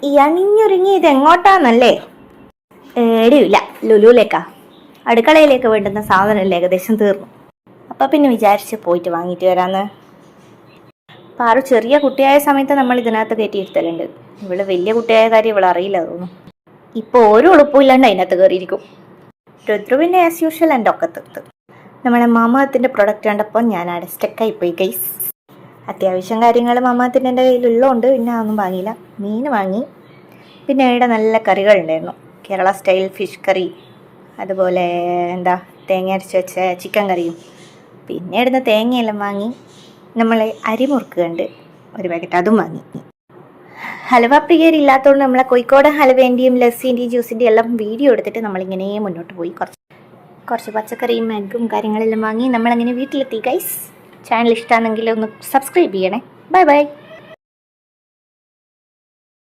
ഈ അണിഞ്ഞൊരുങ്ങി ഇത് എങ്ങോട്ടാന്നല്ലേ? ഏടിയില്ല, ലുലുവിലേക്കാ. അടുക്കളയിലേക്ക് വേണ്ടുന്ന സാധനമല്ലേ ഏകദേശം തീർന്നു. അപ്പം പിന്നെ വിചാരിച്ച് പോയിട്ട് വാങ്ങിയിട്ട് വരാമെന്ന്. പാറു ചെറിയ കുട്ടിയായ സമയത്ത് നമ്മൾ ഇതിനകത്ത് കയറ്റിയിരുത്തലുണ്ട്. ഇവള് വലിയ കുട്ടിയായ കാര്യം ഇവൾ അറിയില്ല തോന്നുന്നു. ഇപ്പോൾ ഒരു ഉളുപ്പില്ലാണ്ട് അതിനകത്ത് കയറിയിരിക്കും. രുദ്രുവിൻ്റെ ആസ് യൂഷ്വൽ എൻ്റെ ഒക്കത്ത്. നമ്മളെ മാമാത്തിൻ്റെ പ്രൊഡക്റ്റ് കണ്ടപ്പോൾ ഞാൻ അവിടെ സ്റ്റക്കായിപ്പോയി ഗൈസ്. അത്യാവശ്യം കാര്യങ്ങൾ മാമാത്തിൻ്റെ എൻ്റെ കയ്യിലുള്ളതുകൊണ്ട് പിന്നെ അതൊന്നും വാങ്ങിയില്ല. മീൻ വാങ്ങി. പിന്നെ ഇവിടെ നല്ല കറികളുണ്ടായിരുന്നു. കേരള സ്റ്റൈൽ ഫിഷ് കറി, അതുപോലെ തേങ്ങ അരച്ച് വെച്ച ചിക്കൻ കറിയും. പിന്നെ ഇടുന്ന തേങ്ങയെല്ലാം വാങ്ങി. നമ്മൾ അരിമുറുക്കുണ്ട് ഒരു പാക്കറ്റ്, അതും വാങ്ങി. ഹലുവ പ്രിയരില്ലാത്തതുകൊണ്ട് നമ്മളെ കോഴിക്കോട് ഹലുവേൻ്റെയും ലസ്സിൻ്റെയും ജ്യൂസിൻ്റെയും എല്ലാം വീഡിയോ എടുത്തിട്ട് നമ്മളിങ്ങനെ മുന്നോട്ട് പോയി. കുറച്ച് പച്ചക്കറിയും എഗ്ഗും കാര്യങ്ങളെല്ലാം വാങ്ങി നമ്മളങ്ങനെ വീട്ടിലെത്തി ഗൈസ്. ചാനൽ ഇഷ്ടമാണെങ്കിൽ ഒന്ന് സബ്സ്ക്രൈബ് ചെയ്യണേ. Bye bye.